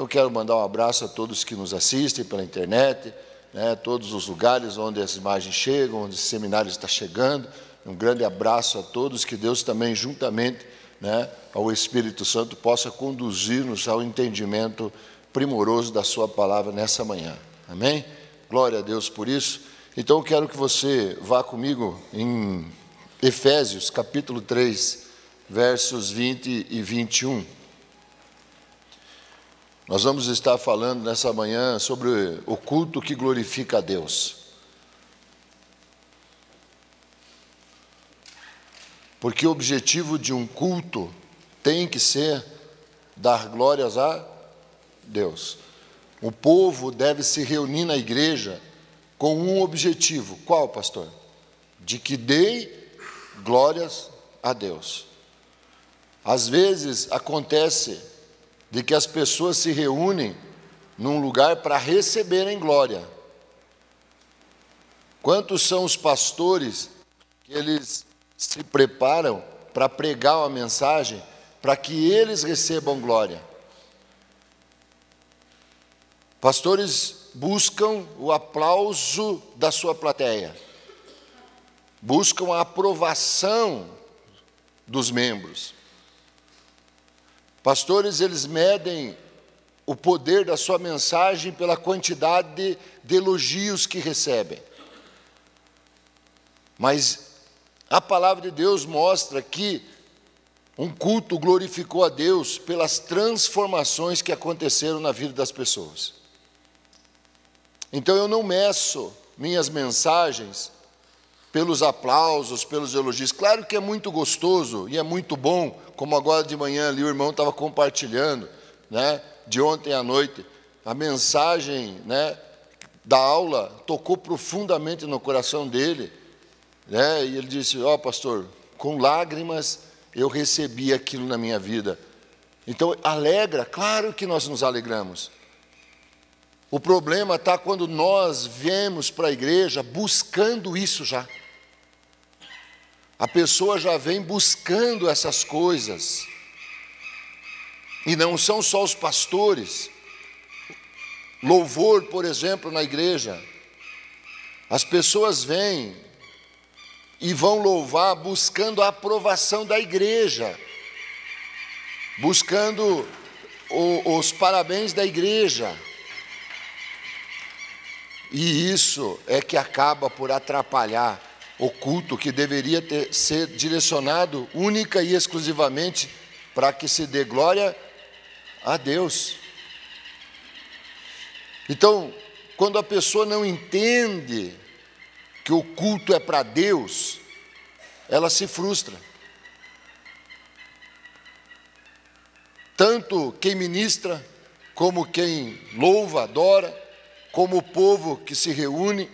quero mandar um abraço a todos que nos assistem pela internet, né, todos os lugares onde as imagens chegam, onde esse seminário está chegando. Um grande abraço a todos, que Deus também, juntamente, né, ao Espírito Santo, possa conduzir-nos ao entendimento primoroso da sua palavra nessa manhã. Amém? Glória a Deus por isso. Então, eu quero que você vá comigo em Efésios, capítulo 3, versos 20 e 21. Nós vamos estar falando nessa manhã sobre o culto que glorifica a Deus. Porque o objetivo de um culto tem que ser dar glórias a Deus. O povo deve se reunir na igreja com um objetivo. Qual, pastor? De que dê glórias a Deus. Às vezes acontece de que as pessoas se reúnem num lugar para receberem glória. Quantos são os pastores que eles se preparam para pregar uma mensagem para que eles recebam glória? Pastores buscam o aplauso da sua plateia, buscam a aprovação dos membros. Pastores, eles medem o poder da sua mensagem pela quantidade de elogios que recebem. Mas a palavra de Deus mostra que um culto glorificou a Deus pelas transformações que aconteceram na vida das pessoas. Então eu não meço minhas mensagens pelos aplausos, pelos elogios. Claro que é muito gostoso e é muito bom, como agora de manhã ali o irmão estava compartilhando, né, de ontem à noite, a mensagem, né, da aula tocou profundamente no coração dele, né, e ele disse: ó, pastor, com lágrimas eu recebi aquilo na minha vida. Então alegra, claro que nós nos alegramos. O problema está quando nós viemos para a igreja buscando isso já. A pessoa já vem buscando essas coisas. E não são só os pastores. Louvor, por exemplo, na igreja. As pessoas vêm e vão louvar buscando a aprovação da igreja. Buscando os parabéns da igreja. E isso é que acaba por atrapalhar o culto que deveria ser direcionado única e exclusivamente para que se dê glória a Deus. Então, quando a pessoa não entende que o culto é para Deus, ela se frustra. Tanto quem ministra, como quem louva, adora, como o povo que se reúne.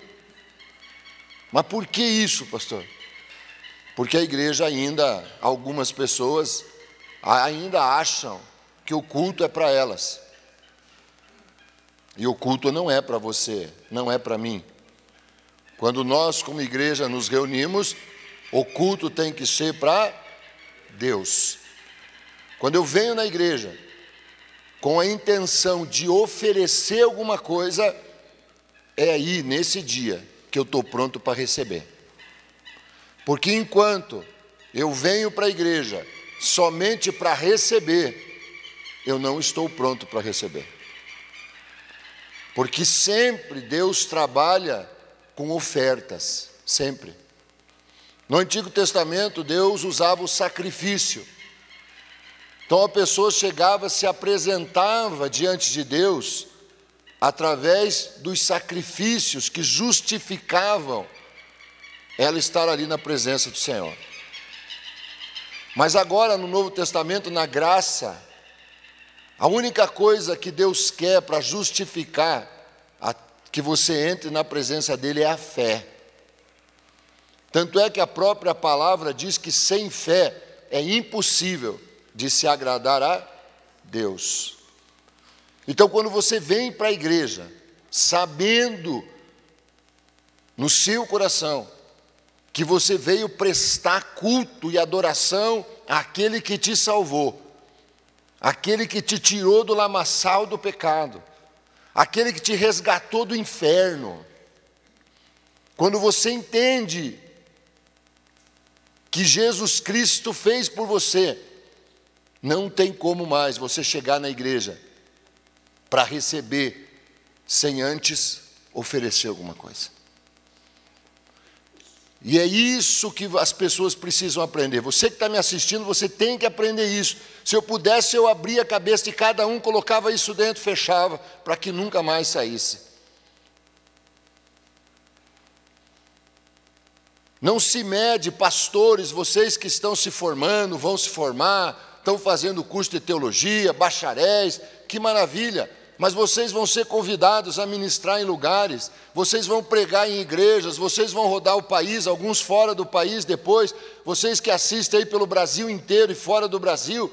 Mas por que isso, pastor? Porque a igreja ainda, algumas pessoas ainda acham que o culto é para elas. E o culto não é para você, não é para mim. Quando nós, como igreja, nos reunimos, o culto tem que ser para Deus. Quando eu venho na igreja com a intenção de oferecer alguma coisa, é aí, nesse dia, que eu estou pronto para receber. Porque enquanto eu venho para a igreja somente para receber, eu não estou pronto para receber. Porque sempre Deus trabalha com ofertas, sempre. No Antigo Testamento, Deus usava o sacrifício. Então a pessoa chegava, se apresentava diante de Deus através dos sacrifícios que justificavam ela estar ali na presença do Senhor. Mas agora no Novo Testamento, na graça, a única coisa que Deus quer para justificar que você entre na presença dele é a fé. Tanto é que a própria palavra diz que sem fé é impossível de se agradar a Deus. Então, quando você vem para a igreja, sabendo no seu coração que você veio prestar culto e adoração àquele que te salvou, aquele que te tirou do lamaçal do pecado, aquele que te resgatou do inferno. Quando você entende que Jesus Cristo fez por você, não tem como mais você chegar na igreja para receber sem antes oferecer alguma coisa. E é isso que as pessoas precisam aprender. Você que está me assistindo, você tem que aprender isso. Se eu pudesse, eu abria a cabeça de cada um, colocava isso dentro, fechava, para que nunca mais saísse. Não se mede, pastores, vocês que estão se formando, vão se formar, estão fazendo curso de teologia, bacharéis, que maravilha. Mas vocês vão ser convidados a ministrar em lugares, vocês vão pregar em igrejas, vocês vão rodar o país, alguns fora do país depois, vocês que assistem aí pelo Brasil inteiro e fora do Brasil.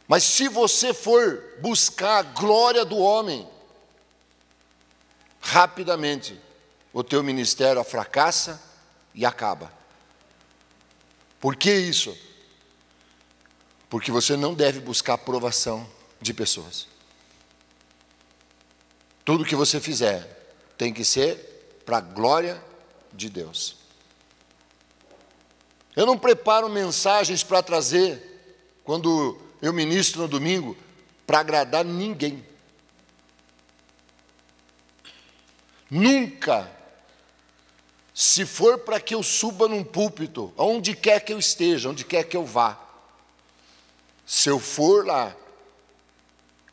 Mas se você for buscar a glória do homem, rapidamente o teu ministério fracassa e acaba. Por que isso? Porque você não deve buscar aprovação de pessoas. Tudo que você fizer tem que ser para a glória de Deus. Eu não preparo mensagens para trazer, quando eu ministro no domingo, para agradar ninguém. Nunca, se for para que eu suba num púlpito, aonde quer que eu esteja, onde quer que eu vá, se eu for lá,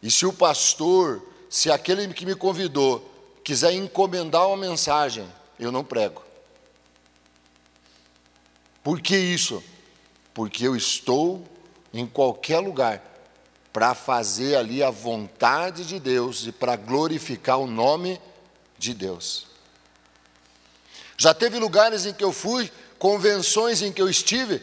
e se o pastor, se aquele que me convidou, quiser encomendar uma mensagem, eu não prego. Por que isso? Porque eu estou em qualquer lugar para fazer ali a vontade de Deus e para glorificar o nome de Deus. Já teve lugares em que eu fui, convenções em que eu estive,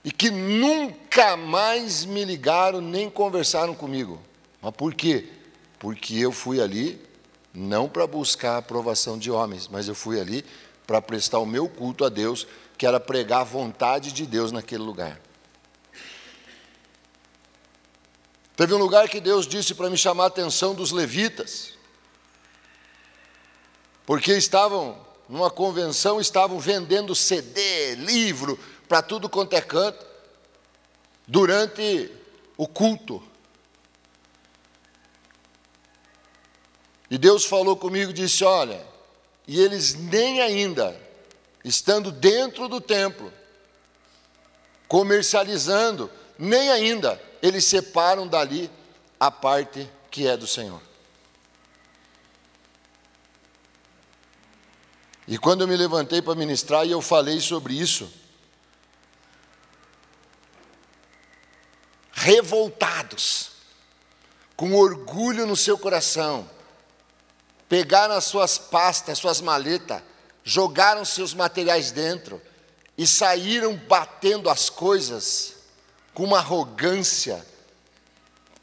e que nunca mais me ligaram nem conversaram comigo. Mas por quê? Porque eu fui ali não para buscar a aprovação de homens, mas eu fui ali para prestar o meu culto a Deus, que era pregar a vontade de Deus naquele lugar. Teve um lugar que Deus disse para me chamar a atenção dos levitas, porque estavam numa convenção, estavam vendendo CD, livro, para tudo quanto é canto, durante o culto. E Deus falou comigo e disse, olha, e eles nem ainda, estando dentro do templo, comercializando, nem ainda, eles separam dali a parte que é do Senhor. E quando eu me levantei para ministrar e eu falei sobre isso, revoltados, com orgulho no seu coração, pegaram as suas pastas, suas maletas, jogaram seus materiais dentro e saíram batendo as coisas com uma arrogância,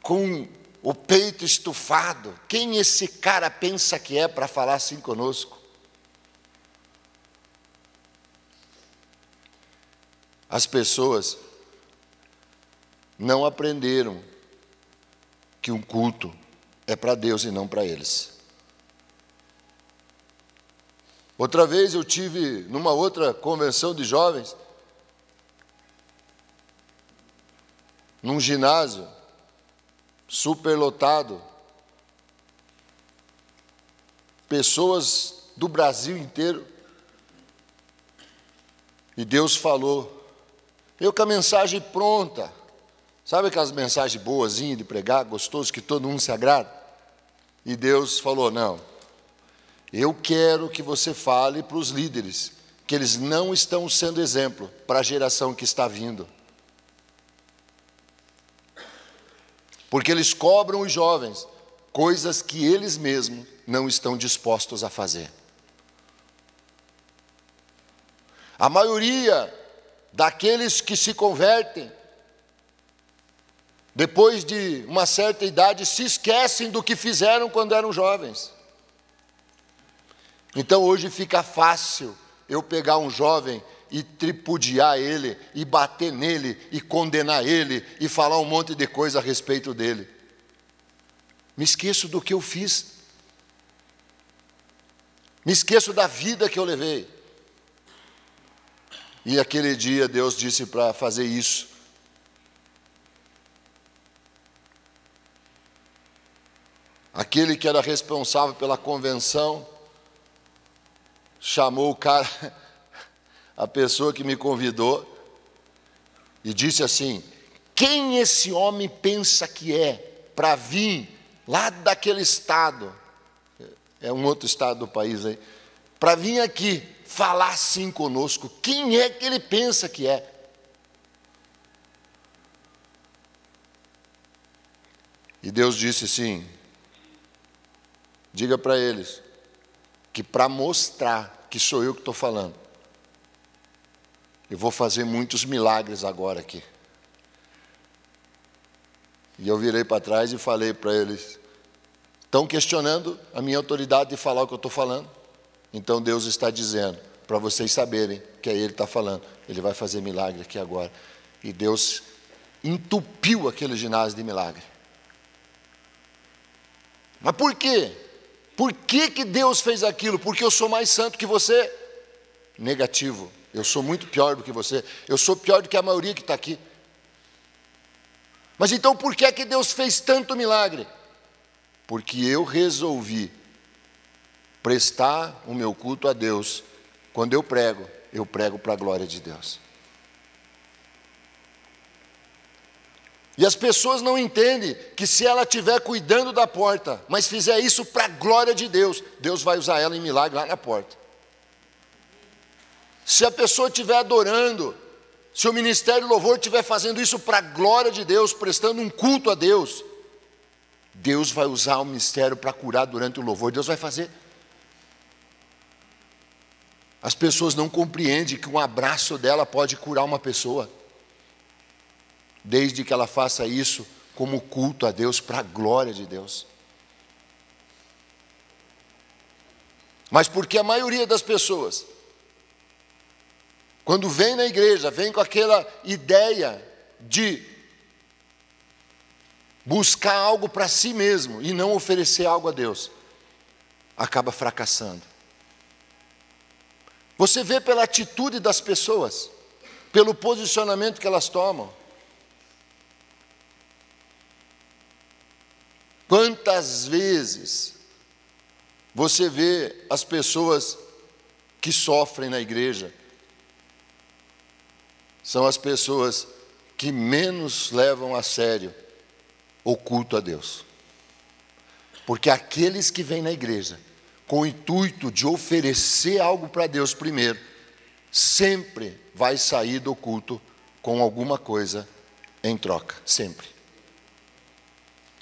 com o peito estufado. Quem esse cara pensa que é para falar assim conosco? As pessoas não aprenderam que um culto é para Deus e não para eles. Outra vez eu tive numa outra convenção de jovens, num ginásio superlotado, pessoas do Brasil inteiro, e Deus falou, eu com a mensagem pronta, sabe aquelas mensagens boazinhas de pregar, gostoso, que todo mundo se agrada? E Deus falou, não, eu quero que você fale para os líderes, que eles não estão sendo exemplo para a geração que está vindo. Porque eles cobram os jovens coisas que eles mesmos não estão dispostos a fazer. A maioria daqueles que se convertem, depois de uma certa idade, se esquecem do que fizeram quando eram jovens. Então hoje fica fácil eu pegar um jovem e tripudiar ele, e bater nele, e condenar ele, e falar um monte de coisa a respeito dele. Me esqueço do que eu fiz. Me esqueço da vida que eu levei. E aquele dia Deus disse para fazer isso. Aquele que era responsável pela convenção, chamou o cara, a pessoa que me convidou, e disse assim: quem esse homem pensa que é para vir lá daquele estado, é um outro estado do país aí, para vir aqui falar assim conosco? Quem é que ele pensa que é? E Deus disse assim: diga para eles que para mostrar que sou eu que estou falando, eu vou fazer muitos milagres agora aqui. E eu virei para trás e falei para eles: estão questionando a minha autoridade de falar o que eu estou falando? Então Deus está dizendo, para vocês saberem que é Ele que está falando, Ele vai fazer milagre aqui agora. E Deus entupiu aquele ginásio de milagre. Mas por quê? Por que Deus fez aquilo? Porque eu sou mais santo que você? Negativo. Eu sou muito pior do que você. Eu sou pior do que a maioria que está aqui. Mas então por que Deus fez tanto milagre? Porque eu resolvi prestar o meu culto a Deus. Quando eu prego para a glória de Deus. E as pessoas não entendem que se ela estiver cuidando da porta, mas fizer isso para a glória de Deus, Deus vai usar ela em milagre lá na porta. Se a pessoa estiver adorando, se o ministério de louvor estiver fazendo isso para a glória de Deus, prestando um culto a Deus, Deus vai usar o ministério para curar durante o louvor, Deus vai fazer. As pessoas não compreendem que um abraço dela pode curar uma pessoa, desde que ela faça isso como culto a Deus, para a glória de Deus. Mas porque a maioria das pessoas, quando vem na igreja, vem com aquela ideia de buscar algo para si mesmo e não oferecer algo a Deus, acaba fracassando. Você vê pela atitude das pessoas, pelo posicionamento que elas tomam. Quantas vezes você vê as pessoas que sofrem na igreja? São as pessoas que menos levam a sério o culto a Deus. Porque aqueles que vêm na igreja com o intuito de oferecer algo para Deus primeiro, sempre vai sair do culto com alguma coisa em troca, sempre.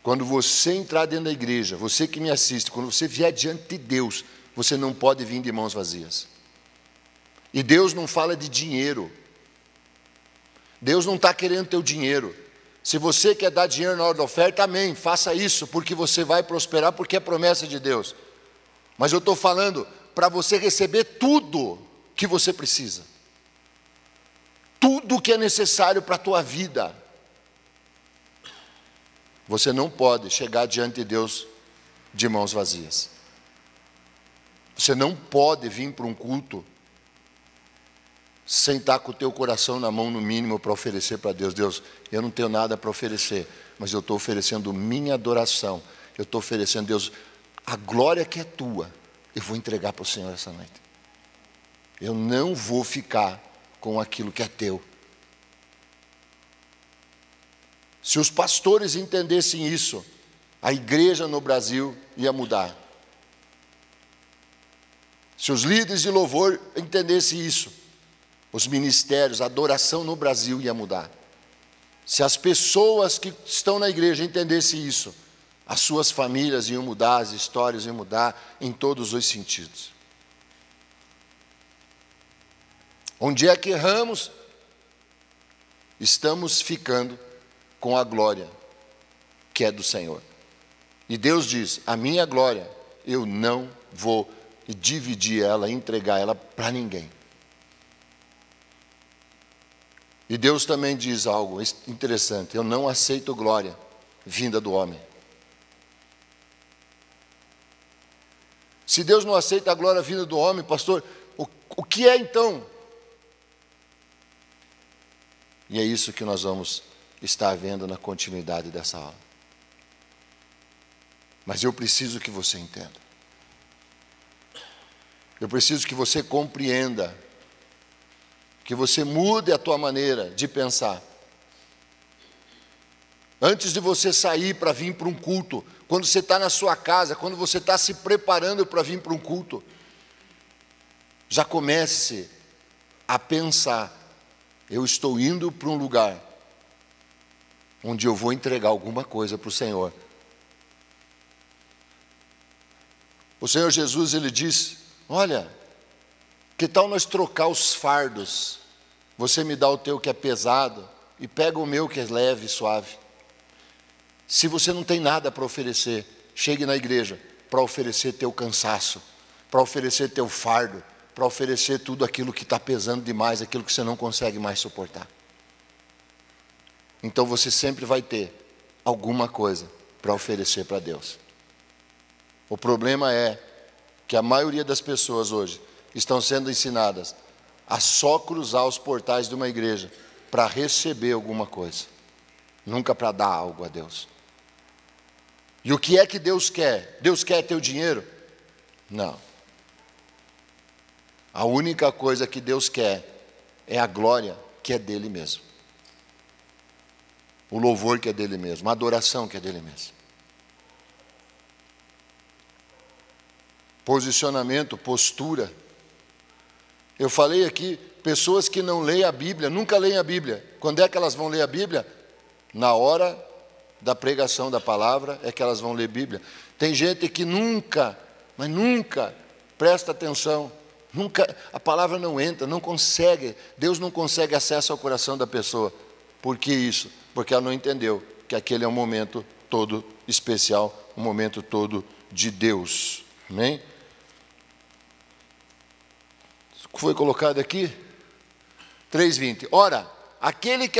Quando você entrar dentro da igreja, você que me assiste, quando você vier diante de Deus, você não pode vir de mãos vazias. E Deus não fala de dinheiro. Deus não está querendo teu dinheiro. Se você quer dar dinheiro na hora da oferta, amém, faça isso, porque você vai prosperar, porque é promessa de Deus. Mas eu estou falando para você receber tudo que você precisa. Tudo que é necessário para a tua vida. Você não pode chegar diante de Deus de mãos vazias. Você não pode vir para um culto sem estar com o teu coração na mão, no mínimo, para oferecer para Deus. Deus, eu não tenho nada para oferecer, mas eu estou oferecendo minha adoração. Eu estou oferecendo, Deus, a glória que é tua, eu vou entregar para o Senhor essa noite. Eu não vou ficar com aquilo que é teu. Se os pastores entendessem isso, a igreja no Brasil ia mudar. Se os líderes de louvor entendessem isso, os ministérios, a adoração no Brasil ia mudar. Se as pessoas que estão na igreja entendessem isso, as suas famílias iam mudar, as histórias iam mudar em todos os sentidos. Onde é que erramos? Estamos ficando com a glória que é do Senhor. E Deus diz, a minha glória, eu não vou dividir ela, entregar ela para ninguém. E Deus também diz algo interessante: eu não aceito glória vinda do homem. Se Deus não aceita a glória vinda do homem, pastor, o que é então? E é isso que nós vamos estar vendo na continuidade dessa aula. Mas eu preciso que você entenda. Eu preciso que você compreenda, que você mude a tua maneira de pensar. Antes de você sair para vir para um culto, quando você está na sua casa, quando você está se preparando para vir para um culto, já comece a pensar: eu estou indo para um lugar onde eu vou entregar alguma coisa para o Senhor. O Senhor Jesus, Ele disse: olha, que tal nós trocar os fardos? Você me dá o teu que é pesado e pega o meu que é leve e suave. Se você não tem nada para oferecer, chegue na igreja para oferecer teu cansaço, para oferecer teu fardo, para oferecer tudo aquilo que está pesando demais, aquilo que você não consegue mais suportar. Então você sempre vai ter alguma coisa para oferecer para Deus. O problema é que a maioria das pessoas hoje estão sendo ensinadas a só cruzar os portais de uma igreja para receber alguma coisa, nunca para dar algo a Deus. E o que é que Deus quer? Deus quer teu dinheiro? Não. A única coisa que Deus quer é a glória que é dele mesmo. O louvor que é dele mesmo, a adoração que é dele mesmo. Posicionamento, postura. Eu falei aqui, pessoas que não leem a Bíblia, nunca leem a Bíblia. Quando é que elas vão ler a Bíblia? Na hora da pregação da palavra é que elas vão ler Bíblia. Tem gente que nunca, mas nunca presta atenção, nunca, a palavra não entra, não consegue, Deus não consegue acesso ao coração da pessoa. Por que isso? Porque ela não entendeu que aquele é um momento todo especial, um momento todo de Deus. Amém? Foi colocado aqui? 3:20. Ora, aquele que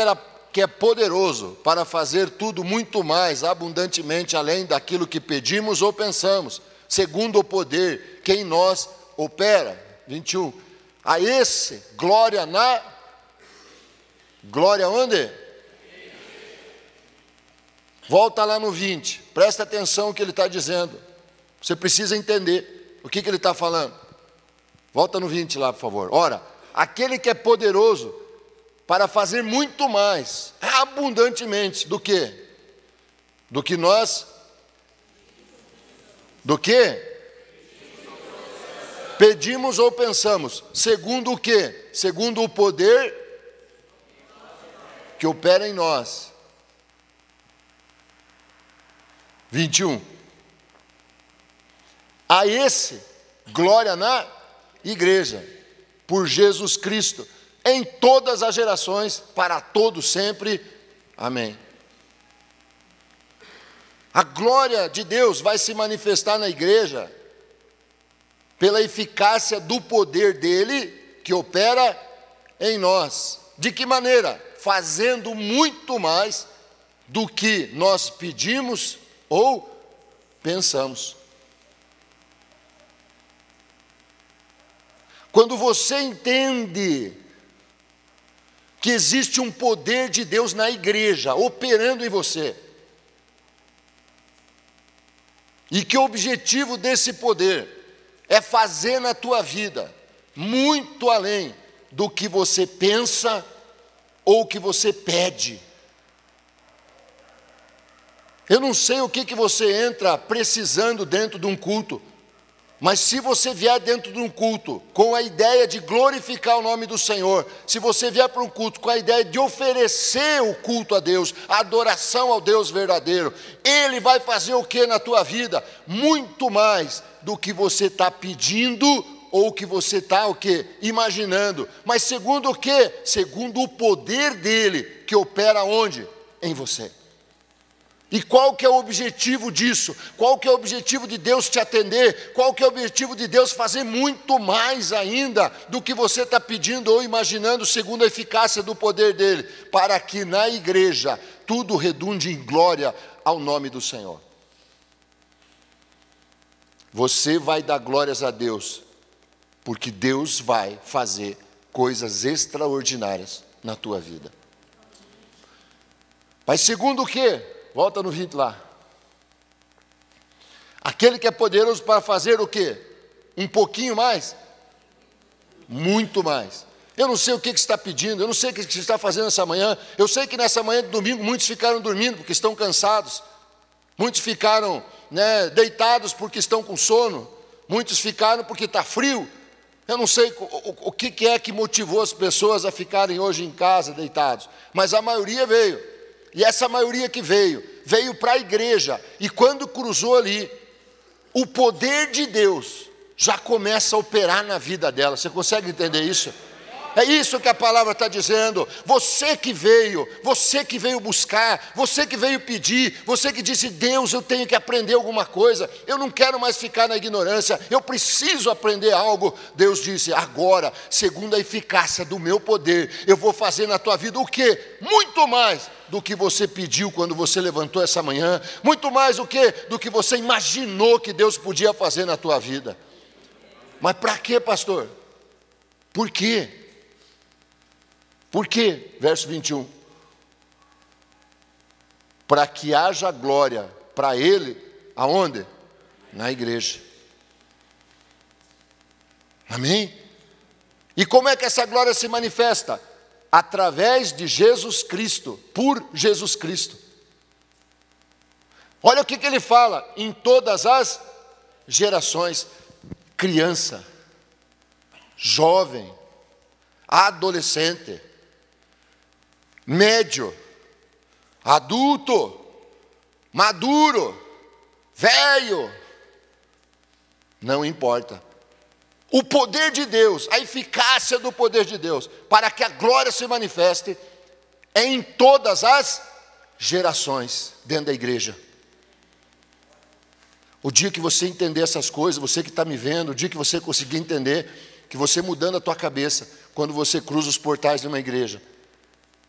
é poderoso para fazer tudo muito mais abundantemente além daquilo que pedimos ou pensamos, segundo o poder que em nós opera. 21. A esse, glória glória onde? Volta lá no 20, presta atenção no que ele está dizendo. Você precisa entender o que ele está falando. Volta no 20 lá, por favor. Ora, aquele que é poderoso para fazer muito mais, abundantemente, do que? Do que nós? Do que? Pedimos ou pensamos. Segundo o quê? Segundo o poder que opera em nós. 21. A esse, glória na igreja, por Jesus Cristo, em todas as gerações, para todos sempre. Amém. A glória de Deus vai se manifestar na igreja pela eficácia do poder dele que opera em nós. De que maneira? Fazendo muito mais do que nós pedimos ou pensamos. Quando você entende que existe um poder de Deus na igreja, operando em você, e que o objetivo desse poder é fazer na tua vida muito além do que você pensa ou que você pede. Eu não sei o que você entra precisando dentro de um culto, mas se você vier dentro de um culto com a ideia de glorificar o nome do Senhor, se você vier para um culto com a ideia de oferecer o culto a Deus, a adoração ao Deus verdadeiro, Ele vai fazer o que na tua vida? Muito mais do que você está pedindo ou que você está o quê? Imaginando. Mas segundo o quê? Segundo o poder dele que opera onde? Em você. E qual que é o objetivo disso? Qual que é o objetivo de Deus te atender? Qual que é o objetivo de Deus fazer muito mais ainda do que você está pedindo ou imaginando, segundo a eficácia do poder dele, para que na igreja tudo redunde em glória ao nome do Senhor. Você vai dar glórias a Deus, porque Deus vai fazer coisas extraordinárias na tua vida. Mas segundo o quê? Volta no 20 lá. Aquele que é poderoso para fazer o quê? Um pouquinho mais? Muito mais. Eu não sei o que você está pedindo, eu não sei o que você está fazendo essa manhã. Eu sei que nessa manhã de domingo muitos ficaram dormindo porque estão cansados. Muitos ficaram deitados porque estão com sono. Muitos ficaram porque está frio. Eu não sei o que é que motivou as pessoas a ficarem hoje em casa deitados. Mas a maioria veio. E essa maioria que veio para a igreja. E quando cruzou ali, o poder de Deus já começa a operar na vida dela. Você consegue entender isso? É isso que a palavra está dizendo. Você que veio buscar, você que veio pedir, você que disse: Deus, eu tenho que aprender alguma coisa, eu não quero mais ficar na ignorância, eu preciso aprender algo. Deus disse: agora, segundo a eficácia do meu poder, eu vou fazer na tua vida o quê? Muito mais do que você pediu quando você levantou essa manhã, muito mais do que você imaginou que Deus podia fazer na tua vida. Mas para quê, pastor? Por quê? Por quê? Verso 21. Para que haja glória para Ele, aonde? Na igreja. Amém? E como é que essa glória se manifesta? Através de Jesus Cristo, por Jesus Cristo. Olha o que ele fala: em todas as gerações, criança, jovem, adolescente, médio, adulto, maduro, velho, não importa. O poder de Deus, a eficácia do poder de Deus, para que a glória se manifeste, é em todas as gerações dentro da igreja. O dia que você entender essas coisas, você que está me vendo, o dia que você conseguir entender, que você mudando a tua cabeça, quando você cruza os portais de uma igreja,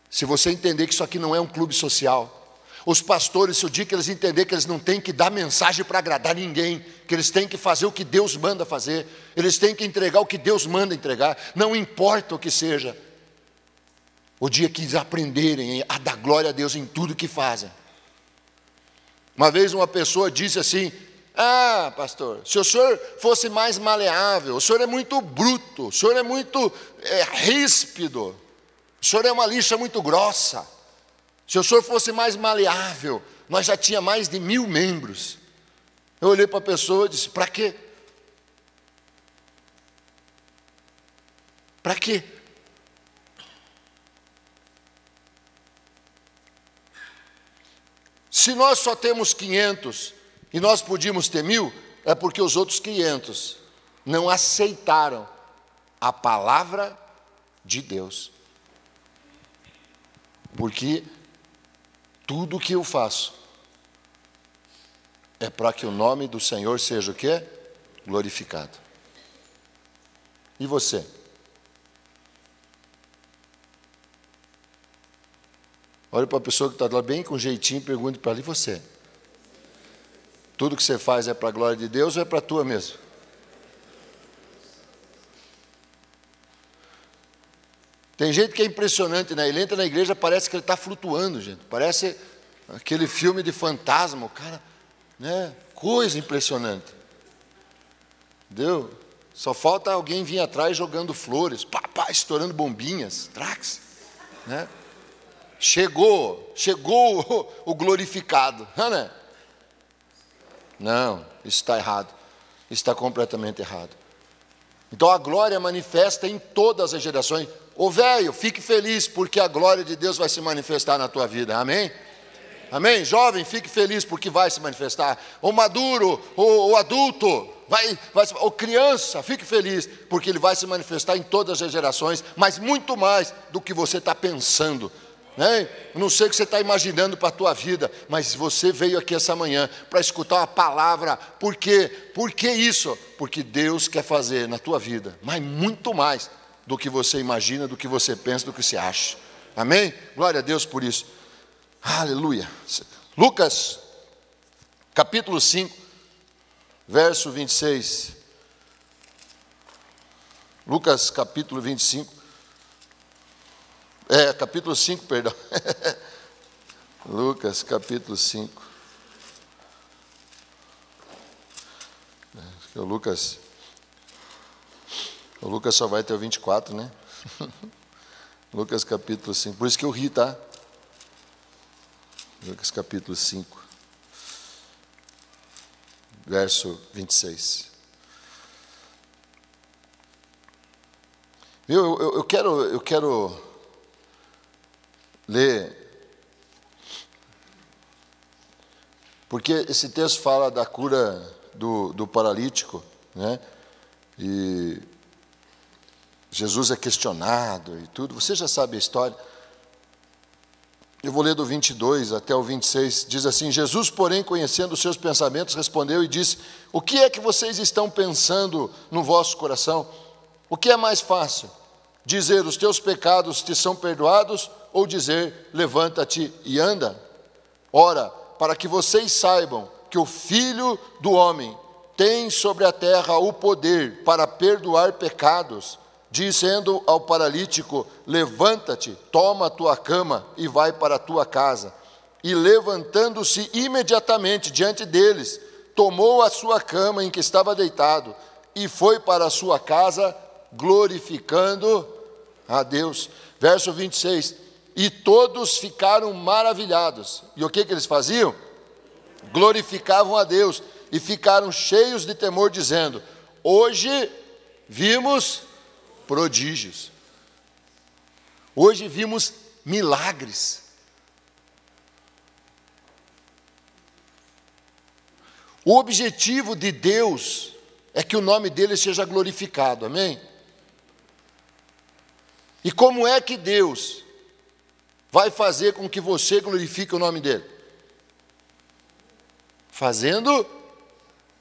se você entender que isso aqui não é um clube social, os pastores, se o dia que eles entenderem que eles não têm que dar mensagem para agradar ninguém, que eles têm que fazer o que Deus manda fazer, eles têm que entregar o que Deus manda entregar, não importa o que seja, o dia que eles aprenderem a dar glória a Deus em tudo que fazem. Uma vez uma pessoa disse assim: ah, pastor, se o senhor fosse mais maleável, o senhor é muito bruto, o senhor é muito ríspido, o senhor é uma lixa muito grossa. Se o senhor fosse mais maleável, nós já tinha mais de 1000 membros. Eu olhei para a pessoa e disse: para quê? Para quê? Se nós só temos 500 e nós podíamos ter 1000, é porque os outros 500 não aceitaram a palavra de Deus. Porque tudo o que eu faço é para que o nome do Senhor seja o quê? Glorificado. E você? Olha para a pessoa que está lá bem com jeitinho e pergunte para ela: e você? Tudo que você faz é para a glória de Deus ou é para a tua mesmo? Tem gente que é impressionante, né? Ele entra na igreja, parece que ele está flutuando, gente. Parece aquele filme de fantasma, o cara, né? Coisa impressionante. Entendeu? Só falta alguém vir atrás jogando flores, pá, estourando bombinhas, trax, né? Chegou o glorificado, né? Não, isso está errado. Isso está completamente errado. Então a glória manifesta em todas as gerações. Ô velho, fique feliz, porque a glória de Deus vai se manifestar na tua vida, amém? Amém? Jovem, fique feliz, porque vai se manifestar. Ô maduro, ô adulto, ou criança, fique feliz, porque ele vai se manifestar em todas as gerações, mas muito mais do que você está pensando. né? Não sei o que você está imaginando para a tua vida, mas você veio aqui essa manhã para escutar uma palavra. Por quê? Por que isso? Porque Deus quer fazer na tua vida, mas muito mais do que você imagina, do que você pensa, do que você acha. Amém? Glória a Deus por isso. Aleluia. Lucas, capítulo 5, verso 26. Lucas, capítulo 25. Capítulo 5, perdão. Lucas, capítulo 5. O Lucas só vai até o 24, né? Lucas, capítulo 5. Por isso que eu ri, tá? Lucas, capítulo 5, verso 26. Eu quero ler, porque esse texto fala da cura do paralítico, né? E Jesus é questionado e tudo, você já sabe a história. Eu vou ler do 22 até o 26, diz assim: Jesus, porém, conhecendo os seus pensamentos, respondeu e disse: o que é que vocês estão pensando no vosso coração? O que é mais fácil? Dizer, os teus pecados te são perdoados, ou dizer, levanta-te e anda? Ora, para que vocês saibam que o Filho do Homem tem sobre a terra o poder para perdoar pecados, dizendo ao paralítico: levanta-te, toma a tua cama e vai para a tua casa. E levantando-se imediatamente diante deles, tomou a sua cama em que estava deitado e foi para a sua casa, glorificando a Deus. Verso 26. E todos ficaram maravilhados. E o que eles faziam? Glorificavam a Deus e ficaram cheios de temor, dizendo: hoje vimos prodígios. Hoje vimos milagres. O objetivo de Deus é que o nome dele seja glorificado, amém? E como é que Deus vai fazer com que você glorifique o nome dele? Fazendo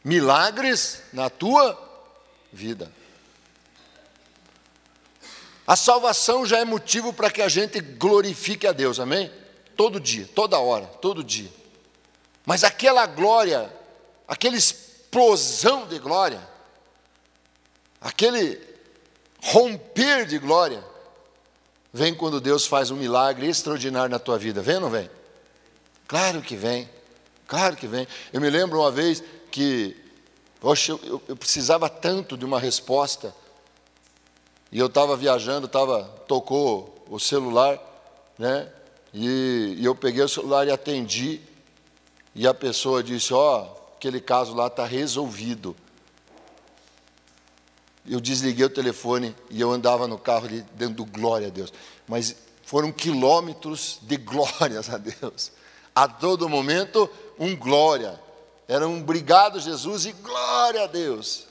milagres na tua vida. A salvação já é motivo para que a gente glorifique a Deus, amém? Todo dia, toda hora, todo dia. Mas aquela glória, aquela explosão de glória, aquele romper de glória, vem quando Deus faz um milagre extraordinário na tua vida. Vem ou não vem? Claro que vem. Claro que vem. Eu me lembro uma vez que, poxa, eu precisava tanto de uma resposta. E eu estava viajando, tocou o celular, né? E eu peguei o celular e atendi. E a pessoa disse: aquele caso lá está resolvido. Eu desliguei o telefone e eu andava no carro ali dando glória a Deus. Mas foram quilômetros de glórias a Deus. A todo momento, glória. Era um obrigado, Jesus, e glória a Deus.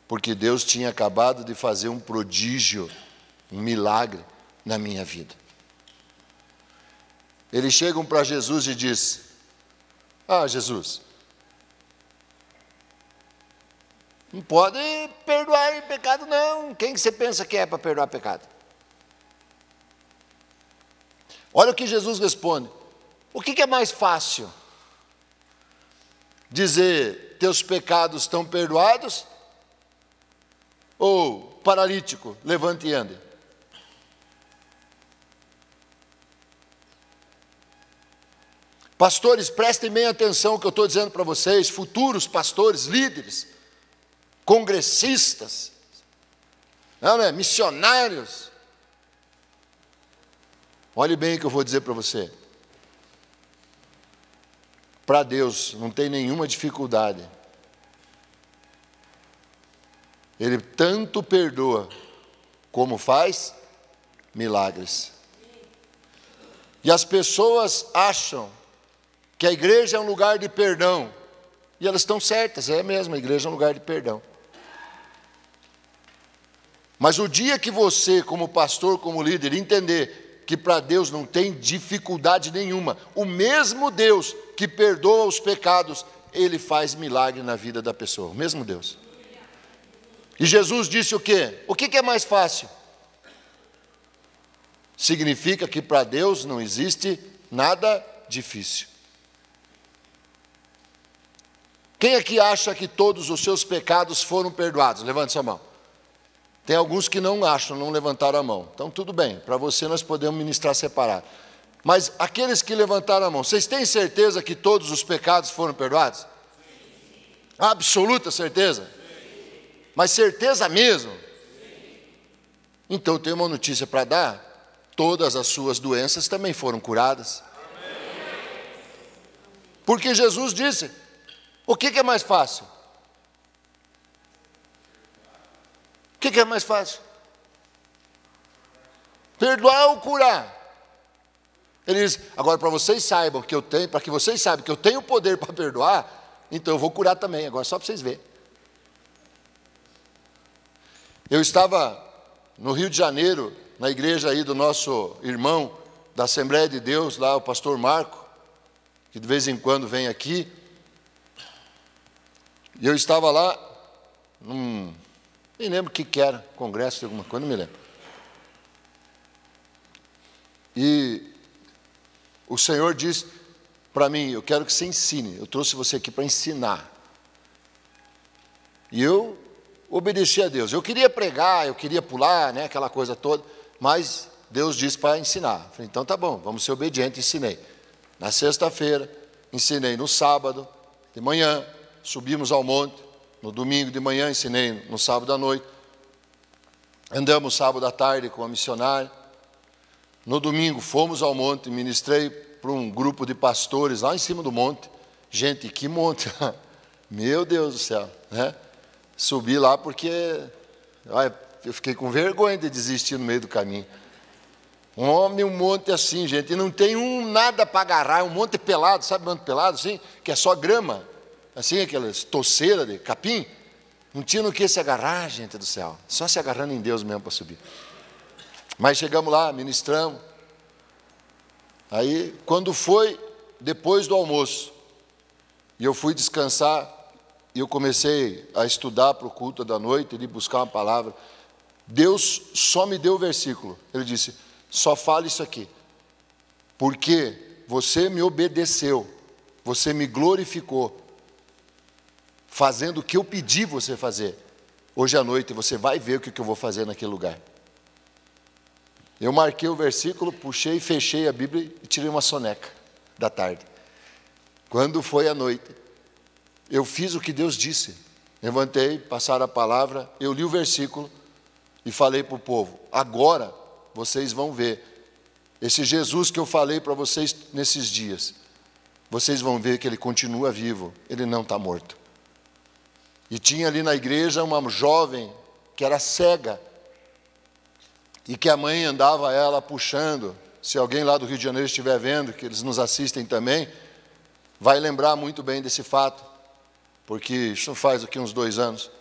Porque Deus tinha acabado de fazer um prodígio, um milagre na minha vida. Eles chegam para Jesus e dizem: Jesus, não pode perdoar pecado, não. Quem que você pensa que é para perdoar pecado? Olha o que Jesus responde. O que é mais fácil? Dizer, teus pecados estão perdoados? Ou, paralítico, levante e ande? Pastores, prestem bem atenção ao que eu estou dizendo para vocês, futuros pastores, líderes, congressistas, missionários. Olhe bem o que eu vou dizer para você. Para Deus não tem nenhuma dificuldade. Ele tanto perdoa como faz milagres. E as pessoas acham que a igreja é um lugar de perdão. E elas estão certas, é mesmo, a igreja é um lugar de perdão. Mas o dia que você, como pastor, como líder, entender que para Deus não tem dificuldade nenhuma, o mesmo Deus que perdoa os pecados, Ele faz milagre na vida da pessoa, o mesmo Deus. E Jesus disse o quê? O que é mais fácil? Significa que para Deus não existe nada difícil. Quem aqui acha que todos os seus pecados foram perdoados? Levante sua mão. Tem alguns que não acham, não levantaram a mão. Então tudo bem, para você nós podemos ministrar separado. Mas aqueles que levantaram a mão, vocês têm certeza que todos os pecados foram perdoados? Sim. Absoluta certeza? Sim. Mas certeza mesmo? Sim. Então eu tenho uma notícia para dar. Todas as suas doenças também foram curadas. Amém. Porque Jesus disse, o que é mais fácil? O que é mais fácil? Perdoar ou curar? Ele diz, agora para vocês saibam que eu tenho, para que vocês saibam que eu tenho poder para perdoar, então eu vou curar também, agora só para vocês verem. Eu estava no Rio de Janeiro, na igreja aí do nosso irmão da Assembleia de Deus, lá o pastor Marco, que de vez em quando vem aqui, e eu estava lá, nem lembro o que era, congresso de alguma coisa, não me lembro. E o Senhor disse para mim, eu quero que você ensine, eu trouxe você aqui para ensinar. E eu obedeci a Deus. Eu queria pregar, eu queria pular, né, aquela coisa toda, mas Deus disse para ensinar. Eu falei, então tá bom, vamos ser obedientes, ensinei. Na sexta-feira, ensinei no sábado, de manhã, subimos ao monte. No domingo de manhã ensinei no sábado à noite. Andamos sábado à tarde com a missionária. No domingo fomos ao monte, ministrei para um grupo de pastores lá em cima do monte. Gente, que monte! Meu Deus do céu, né? Subi lá porque eu fiquei com vergonha de desistir no meio do caminho. Um monte assim, gente, e não tem nada para agarrar, um monte pelado, sabe monte pelado assim? Que é só grama. Assim, aquelas toceiras de capim, não tinha no que se agarrar, gente do céu, só se agarrando em Deus mesmo para subir. Mas chegamos lá, ministramos. Aí, quando foi depois do almoço, e eu fui descansar, e eu comecei a estudar para o culto da noite, de buscar uma palavra, Deus só me deu o versículo. Ele disse, só fale isso aqui, porque você me obedeceu, você me glorificou, fazendo o que eu pedi você fazer. Hoje à noite você vai ver o que eu vou fazer naquele lugar. Eu marquei o versículo, puxei, fechei a Bíblia e tirei uma soneca da tarde. Quando foi à noite, eu fiz o que Deus disse. Levantei, passaram a palavra, eu li o versículo e falei para o povo, agora vocês vão ver esse Jesus que eu falei para vocês nesses dias. Vocês vão ver que ele continua vivo, ele não está morto. E tinha ali na igreja uma jovem que era cega e que a mãe andava ela puxando. Se alguém lá do Rio de Janeiro estiver vendo, que eles nos assistem também, vai lembrar muito bem desse fato, porque isso faz aqui uns 2 anos,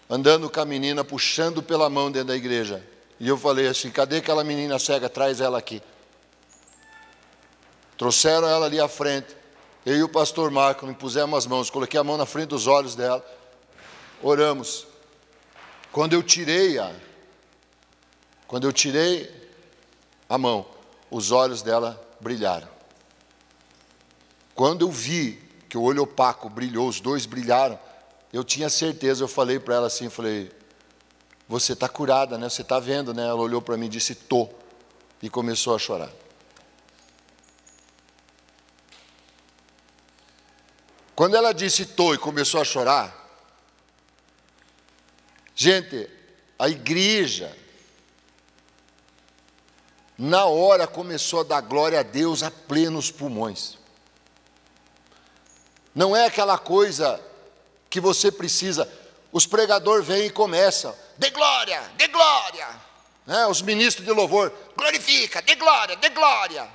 andando com a menina, puxando pela mão dentro da igreja. E eu falei assim, cadê aquela menina cega? Traz ela aqui. Trouxeram ela ali à frente. Eu e o pastor Marco me pusemos as mãos, coloquei a mão na frente dos olhos dela, oramos. Quando eu tirei a mão, os olhos dela brilharam. Quando eu vi que o olho opaco brilhou, os dois brilharam, eu tinha certeza, eu falei para ela assim, falei, você está curada, né? Você está vendo, né? Ela olhou para mim e disse, tô, e começou a chorar. Quando ela disse tô e começou a chorar, gente, a igreja, na hora começou a dar glória a Deus a plenos pulmões. Não é aquela coisa que você precisa, os pregadores vêm e começam, dê glória, né? Os ministros de louvor, glorifica, dê glória, dê glória.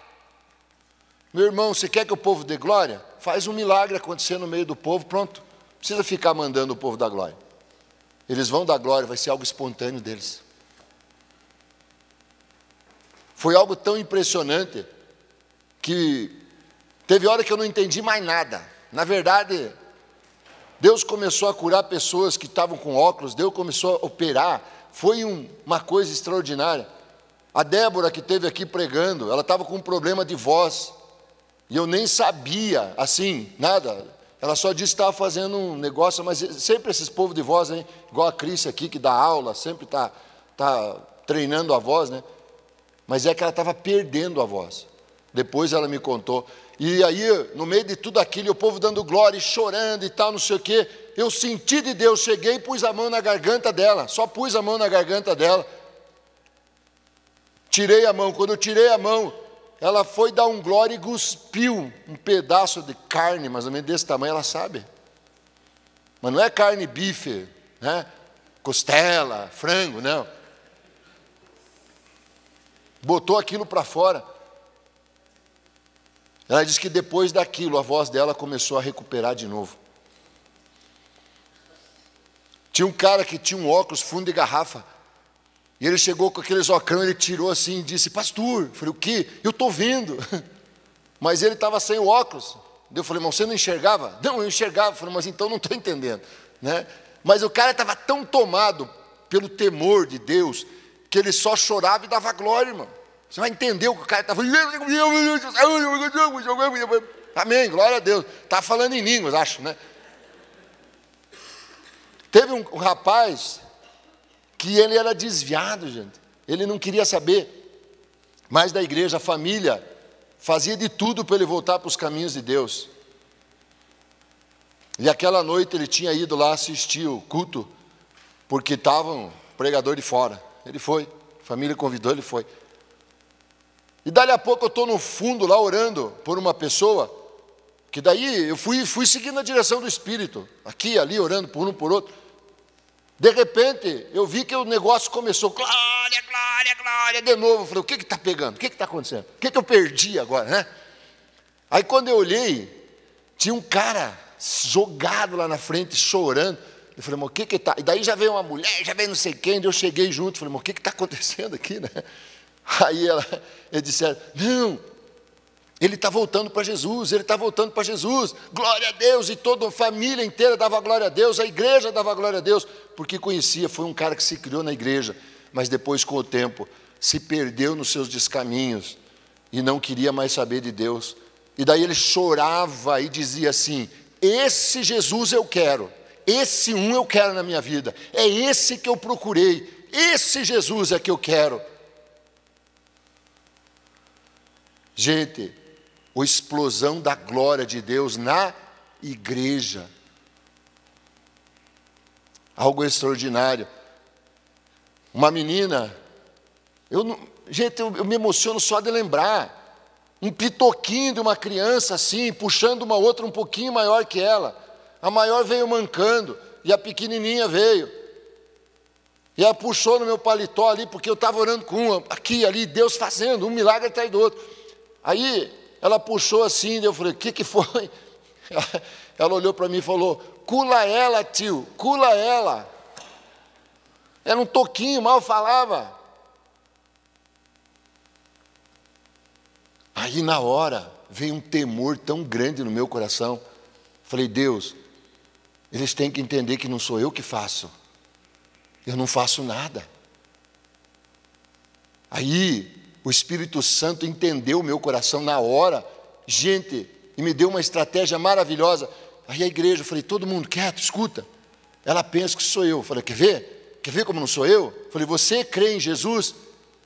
Meu irmão, se quer que o povo dê glória, faz um milagre acontecer no meio do povo, pronto. Não precisa ficar mandando o povo dar glória. eles vão dar glória, vai ser algo espontâneo deles. Foi algo tão impressionante que teve hora que eu não entendi mais nada. Na verdade, Deus começou a curar pessoas que estavam com óculos, Deus começou a operar, foi uma coisa extraordinária. A Débora que esteve aqui pregando, ela estava com um problema de voz, e eu nem sabia, assim, nada. Ela só disse que estava fazendo um negócio, mas sempre esses povos de voz, hein? Igual a Cris aqui, que dá aula, sempre está treinando a voz, né? Mas é que ela estava perdendo a voz. Depois ela me contou. E aí, no meio de tudo aquilo, o povo dando glória e chorando e tal, não sei o quê, eu senti de Deus, cheguei e pus a mão na garganta dela, só pus a mão na garganta dela. Tirei a mão, quando eu tirei a mão, ela foi dar um glória e cuspiu um pedaço de carne, mais ou menos desse tamanho, ela sabe. Mas não é carne bife, né? Costela, frango, não. Botou aquilo para fora. Ela disse que depois daquilo, a voz dela começou a recuperar de novo. Tinha um cara que tinha um óculos fundo de garrafa. E ele chegou com aqueles óculos, ele tirou assim e disse, pastor, eu falei, o quê? Eu estou vendo. Mas ele estava sem o óculos. Eu falei, mas você não enxergava? Não, eu enxergava. Eu falei, mas então não estou entendendo. Né? Mas o cara estava tão tomado pelo temor de Deus, que ele só chorava e dava glória, irmão. Você vai entender o que o cara estava... Amém, glória a Deus. Estava falando em línguas, acho, né? Teve um rapaz que ele era desviado, gente. Ele não queria saber mais da igreja, a família fazia de tudo para ele voltar para os caminhos de Deus. E aquela noite ele tinha ido lá assistir o culto, porque estava um pregador de fora. Ele foi, a família convidou, ele foi. E dali a pouco eu estou no fundo lá orando por uma pessoa, que daí eu fui seguindo a direção do Espírito, aqui e ali, orando por um por outro. De repente, eu vi que o negócio começou, glória, glória, glória, de novo. Eu falei, o que está pegando? O que está acontecendo? O que eu perdi agora, né? Aí quando eu olhei, tinha um cara jogado lá na frente, chorando. Eu falei, mas o que está? E daí já veio uma mulher, já veio não sei quem, eu cheguei junto, falei, mas o que está acontecendo aqui, né? Aí eles disseram, não, ele está voltando para Jesus, ele está voltando para Jesus, glória a Deus, e toda a família inteira dava glória a Deus, a igreja dava glória a Deus, porque conhecia, foi um cara que se criou na igreja, mas depois com o tempo, se perdeu nos seus descaminhos, e não queria mais saber de Deus, e daí ele chorava e dizia assim, esse Jesus eu quero, esse eu quero na minha vida, é esse que eu procurei, esse Jesus é que eu quero. Gente, a explosão da glória de Deus na igreja. Algo extraordinário. Uma menina, eu me emociono só de lembrar. Um pitoquinho de uma criança assim, puxando uma outra um pouquinho maior que ela. A maior veio mancando e a pequenininha veio. E ela puxou no meu paletó ali, porque eu estava orando com uma, aqui, ali, Deus fazendo, um milagre atrás do outro. Aí ela puxou assim, eu falei, o que foi? Ela olhou para mim e falou, cula ela, tio, cula ela. Era um toquinho, mal falava. Aí na hora, veio um temor tão grande no meu coração. Falei, Deus, eles têm que entender que não sou eu que faço. Eu não faço nada. Aí o Espírito Santo entendeu o meu coração na hora, gente, e me deu uma estratégia maravilhosa. Aí a igreja, eu falei, todo mundo quieto, escuta. Ela pensa que sou eu. Eu falei, quer ver? Quer ver como não sou eu? Eu falei, você crê em Jesus?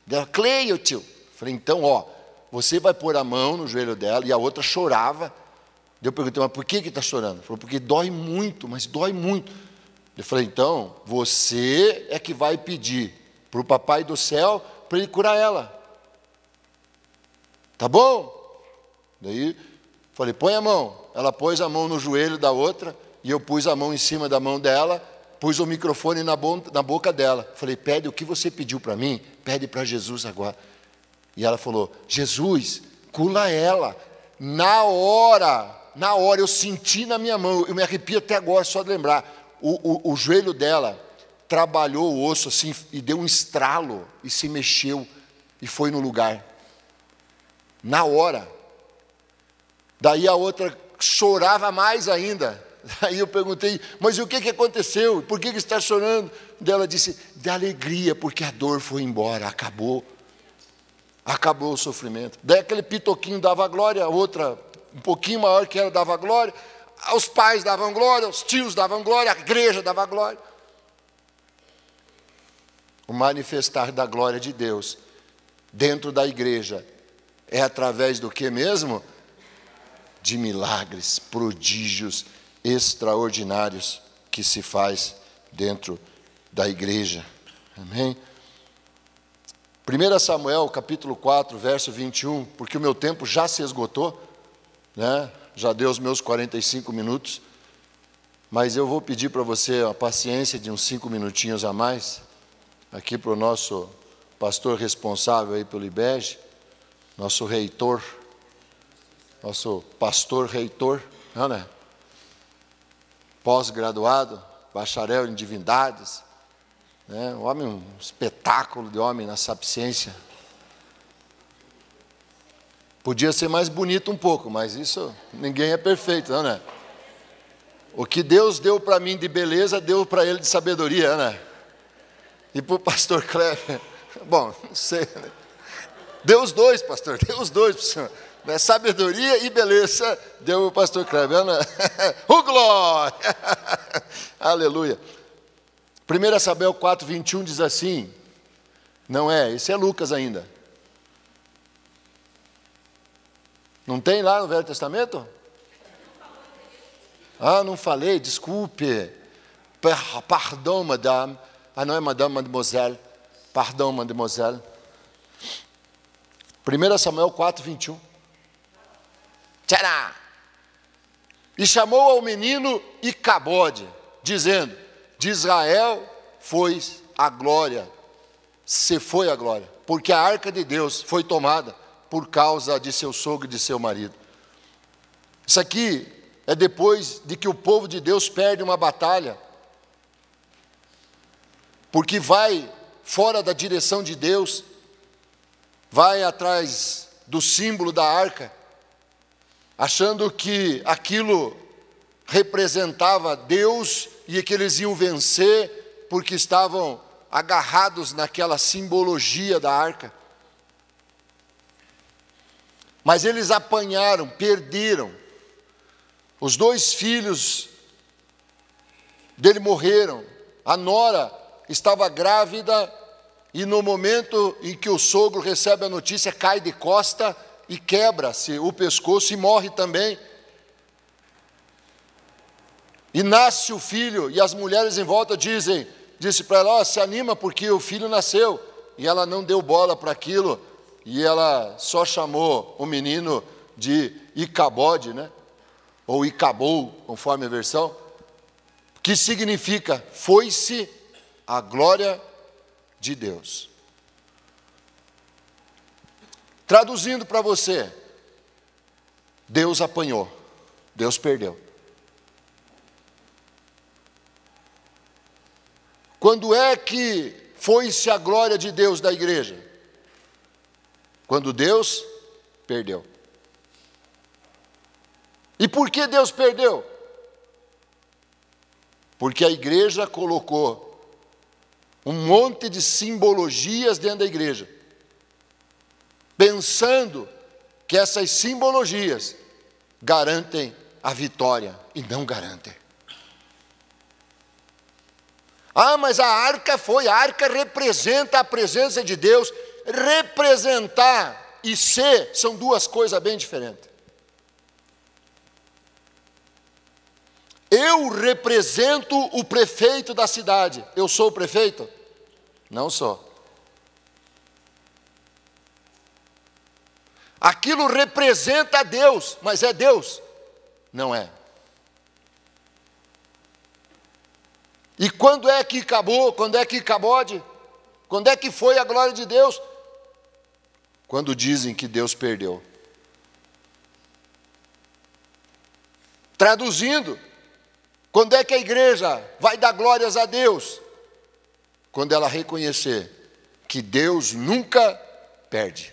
Ela, creio, tio. Eu falei, então, você vai pôr a mão no joelho dela, e a outra chorava. Eu perguntei, mas por que está chorando? Ela falou, porque dói muito, mas dói muito. Eu falei, então, você é que vai pedir para o papai do céu para ele curar ela. Tá bom? Daí, falei, põe a mão. Ela pôs a mão no joelho da outra, e eu pus a mão em cima da mão dela, pus o microfone na boca dela. Falei, pede o que você pediu para mim, pede para Jesus agora. E ela falou, Jesus, cura ela. Na hora, eu senti na minha mão, eu me arrepio até agora só de lembrar, o joelho dela trabalhou o osso assim, e deu um estralo, e se mexeu, e foi no lugar. Na hora. Daí a outra chorava mais ainda. Aí eu perguntei, mas o que aconteceu? Por que está chorando? Daí ela disse, de alegria, porque a dor foi embora, acabou. Acabou o sofrimento. Daí aquele pitoquinho dava glória, a outra um pouquinho maior que ela dava glória, os pais davam glória, os tios davam glória, a igreja dava glória. O manifestar da glória de Deus dentro da igreja é através do que mesmo? De milagres, prodígios extraordinários que se faz dentro da igreja. Amém? 1 Samuel, capítulo 4, verso 21, porque o meu tempo já se esgotou, né? Já deu os meus 45 minutos, mas eu vou pedir para você a paciência de uns 5 minutinhos a mais, aqui para o nosso pastor responsável aí pelo IBEG, nosso reitor, nosso pastor reitor, né? Pós-graduado, bacharel em divindades, né? Um homem, um espetáculo de homem na sapiência. Podia ser mais bonito um pouco, mas isso, ninguém é perfeito, não é? O que Deus deu para mim de beleza, deu para ele de sabedoria, né? E para o pastor Kleber, bom, não sei, né? Deu os dois, pastor, deu os dois para o senhor. Né? Sabedoria e beleza, deu o pastor Kleber, né? Glória! Aleluia! 1 Samuel 4, 21 diz assim, não é, esse é Lucas ainda. Não tem lá no Velho Testamento? Ah, não falei, desculpe. Pardon, madame. Ah, não é madame, mademoiselle. Pardon, mademoiselle. 1 Samuel 4, 21. Tchará! E chamou ao menino Icabode, dizendo, de Israel foi a glória, se foi a glória, porque a arca de Deus foi tomada por causa de seu sogro e de seu marido. Isso aqui é depois de que o povo de Deus perde uma batalha, porque vai fora da direção de Deus, vai atrás do símbolo da arca, achando que aquilo representava Deus e que eles iam vencer porque estavam agarrados naquela simbologia da arca. Mas eles apanharam, perderam. Os 2 filhos dele morreram. A nora estava grávida e no momento em que o sogro recebe a notícia, cai de costa e quebra-se o pescoço e morre também. E nasce o filho e as mulheres em volta disse para ela, se anima porque o filho nasceu. E ela não deu bola para aquilo e ela só chamou o menino de Icabode, né? Ou Icabou, conforme a versão, que significa, foi-se a glória de Deus. Traduzindo para você, Deus apanhou, Deus perdeu. Quando é que foi-se a glória de Deus da igreja? Quando Deus perdeu. E por que Deus perdeu? Porque a igreja colocou um monte de simbologias dentro da igreja, pensando que essas simbologias garantem a vitória, e não garantem. Ah, mas a arca representa a presença de Deus. Representar e ser são 2 coisas bem diferentes. Eu represento o prefeito da cidade. Eu sou o prefeito? Não sou. Aquilo representa Deus, mas é Deus? Não é. E quando é que acabou? Quando é que Icabode? Quando é que foi a glória de Deus? Quando dizem que Deus perdeu. Traduzindo, quando é que a igreja vai dar glórias a Deus? quando ela reconhecer que Deus nunca perde.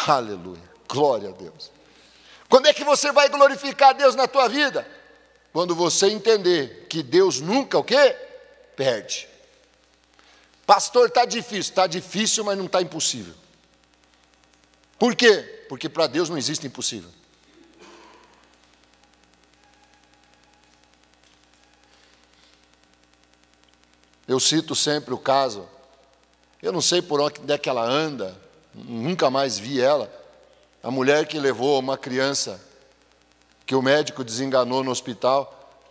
Aleluia, glória a Deus. Quando é que você vai glorificar a Deus na tua vida? Quando você entender que Deus nunca o quê? Perde. Pastor, está difícil, mas não está impossível. Por quê? Porque para Deus não existe impossível. Eu cito sempre o caso, eu não sei por onde é que ela anda, nunca mais vi ela, a mulher que levou uma criança que o médico desenganou no hospital,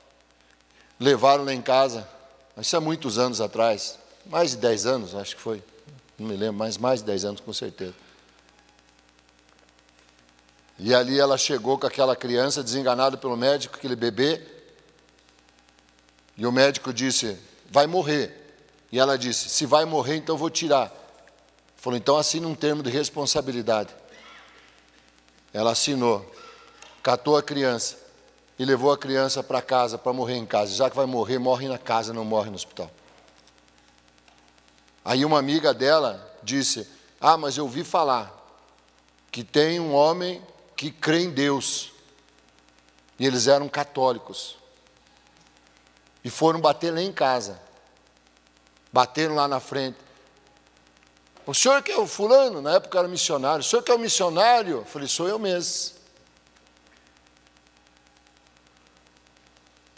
levaram lá em casa, isso há muitos anos atrás, mais de 10 anos acho que foi, não me lembro, mas mais de 10 anos com certeza. E ali ela chegou com aquela criança desenganada pelo médico, aquele bebê, e o médico disse, vai morrer. E ela disse, se vai morrer, então eu vou tirar. Falou, então assina um termo de responsabilidade. Ela assinou, catou a criança e levou a criança para casa, para morrer em casa. Já que vai morrer, morre na casa, não morre no hospital. Aí uma amiga dela disse, mas eu ouvi falar que tem um homem que crê em Deus. E eles eram católicos. E foram bater lá em casa. Bateram lá na frente. O senhor que é o fulano? Na época era missionário. O senhor que é o missionário? Eu falei, sou eu mesmo.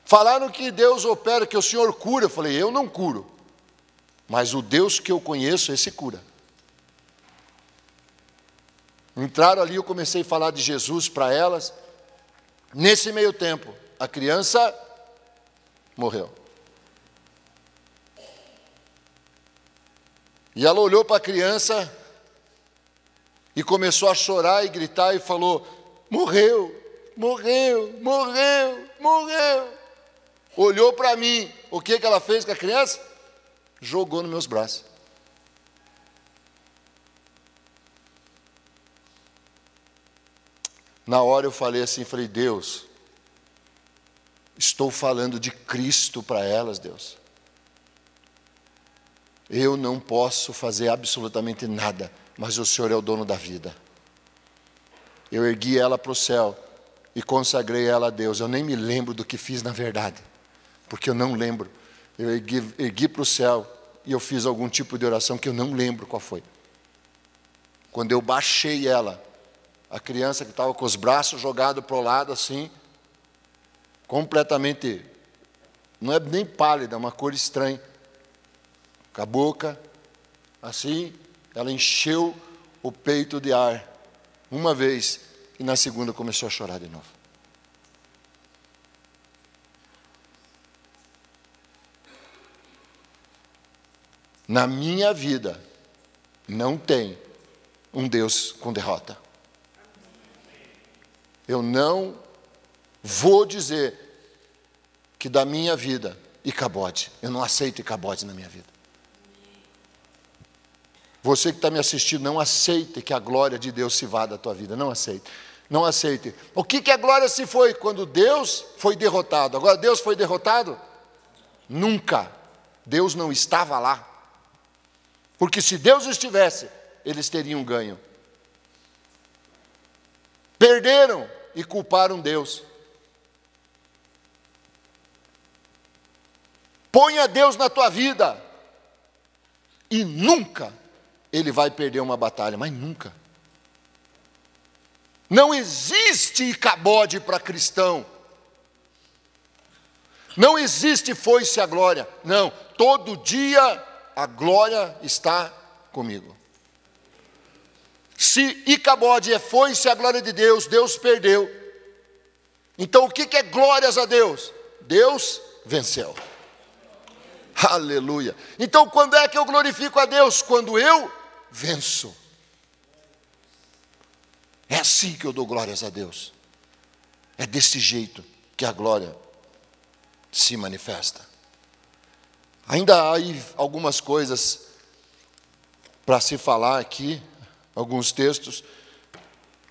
Falaram que Deus opera, que o senhor cura. Eu falei, eu não curo. Mas o Deus que eu conheço, esse cura. Entraram ali, eu comecei a falar de Jesus para elas. Nesse meio tempo, a criança morreu. E ela olhou para a criança e começou a chorar e gritar e falou, morreu, morreu, morreu, morreu. Olhou para mim, o que ela fez com a criança? Jogou nos meus braços. Na hora eu falei assim, falei, Deus, estou falando de Cristo para elas, Deus. Eu não posso fazer absolutamente nada, mas o Senhor é o dono da vida. Eu ergui ela para o céu e consagrei ela a Deus. Eu nem me lembro do que fiz na verdade, porque eu não lembro. Eu ergui para o céu e eu fiz algum tipo de oração que eu não lembro qual foi. Quando eu baixei ela, a criança que estava com os braços jogados para o lado assim, completamente, não é nem pálida, é uma cor estranha, com a boca, assim, ela encheu o peito de ar, uma vez, e na segunda começou a chorar de novo. Na minha vida, não tem um Deus com derrota. Eu não vou dizer que da minha vida, Icabode, eu não aceito Icabode na minha vida. Você que está me assistindo, não aceite que a glória de Deus se vá da tua vida. Não aceite. Não aceite. O que a glória se foi? Quando Deus foi derrotado. Agora Deus foi derrotado? Nunca. Deus não estava lá. Porque se Deus estivesse, eles teriam ganho. Perderam e culparam Deus. Ponha Deus na tua vida. E nunca ele vai perder uma batalha, mas nunca. Não existe Icabode para cristão. Não existe foi-se a glória. Não, todo dia a glória está comigo. Se Icabode é foi-se a glória de Deus, Deus perdeu. Então o que é glórias a Deus? Deus venceu. Aleluia. Então quando é que eu glorifico a Deus? Quando eu venço. É assim que eu dou glórias a Deus. É desse jeito que a glória se manifesta. Ainda há aí algumas coisas para se falar aqui, alguns textos,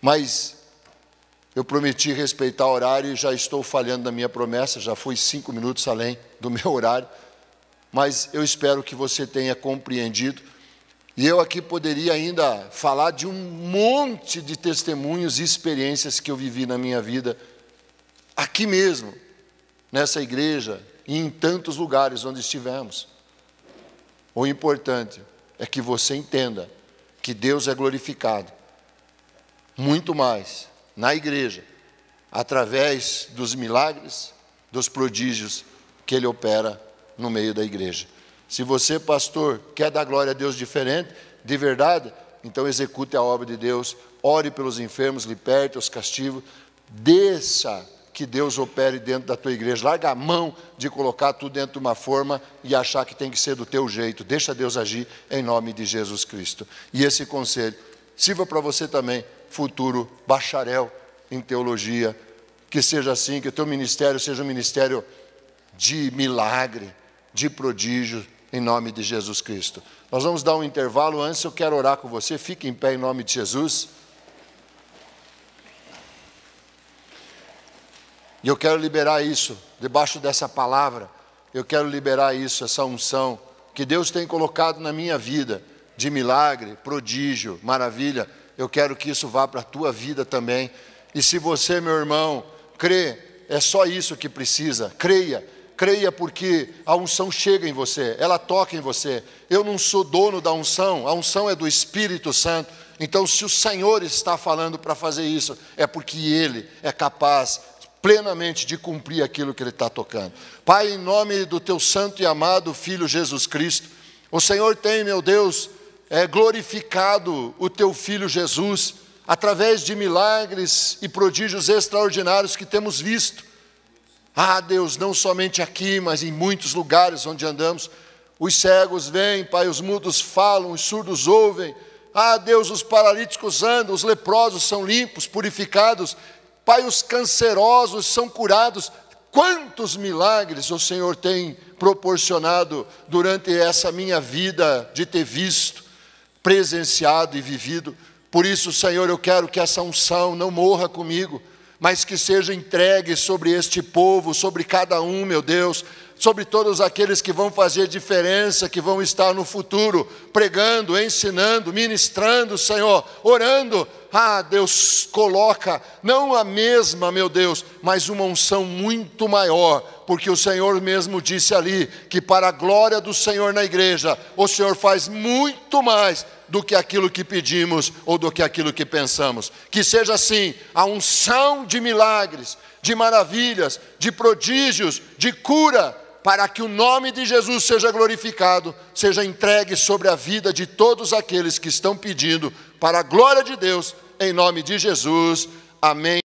mas eu prometi respeitar o horário e já estou falhando da minha promessa, já fui 5 minutos além do meu horário. mas eu espero que você tenha compreendido. E eu aqui poderia ainda falar de um monte de testemunhos e experiências que eu vivi na minha vida, aqui mesmo, nessa igreja e em tantos lugares onde estivemos. O importante é que você entenda que Deus é glorificado muito mais na igreja, através dos milagres, dos prodígios que Ele opera no meio da igreja. Se você, pastor, quer dar glória a Deus diferente, de verdade, então execute a obra de Deus, ore pelos enfermos, liberte os castigos, deixa que Deus opere dentro da tua igreja, larga a mão de colocar tudo dentro de uma forma e achar que tem que ser do teu jeito, deixa Deus agir em nome de Jesus Cristo. E esse conselho sirva para você também, futuro bacharel em teologia, que seja assim, que o teu ministério seja um ministério de milagre, de prodígio, em nome de Jesus Cristo. Nós vamos dar um intervalo. Antes eu quero orar com você. Fique em pé em nome de Jesus. E eu quero liberar isso, debaixo dessa palavra. Eu quero liberar isso, essa unção que Deus tem colocado na minha vida, de milagre, prodígio, maravilha. Eu quero que isso vá para a tua vida também. E se você, meu irmão, crê, é só isso que precisa. Creia. Creia, porque a unção chega em você, ela toca em você. Eu não sou dono da unção, a unção é do Espírito Santo. Então, se o Senhor está falando para fazer isso, é porque Ele é capaz plenamente de cumprir aquilo que Ele está tocando. Pai, em nome do Teu santo e amado Filho Jesus Cristo, o Senhor tem, meu Deus, glorificado o Teu Filho Jesus, através de milagres e prodígios extraordinários que temos visto. Ah, Deus, não somente aqui, mas em muitos lugares onde andamos, os cegos vêm, Pai, os mudos falam, os surdos ouvem. Ah, Deus, os paralíticos andam, os leprosos são limpos, purificados. Pai, os cancerosos são curados. Quantos milagres o Senhor tem proporcionado durante essa minha vida de ter visto, presenciado e vivido. Por isso, Senhor, eu quero que essa unção não morra comigo, mas que seja entregue sobre este povo, sobre cada um, meu Deus, sobre todos aqueles que vão fazer diferença, que vão estar no futuro, pregando, ensinando, ministrando, Senhor, orando. Ah, Deus, coloca, não a mesma, meu Deus, mas uma unção muito maior, porque o Senhor mesmo disse ali, que para a glória do Senhor na igreja, o Senhor faz muito mais do que aquilo que pedimos ou do que aquilo que pensamos. Que seja assim, a unção de milagres, de maravilhas, de prodígios, de cura, para que o nome de Jesus seja glorificado, seja entregue sobre a vida de todos aqueles que estão pedindo, para a glória de Deus, em nome de Jesus. Amém.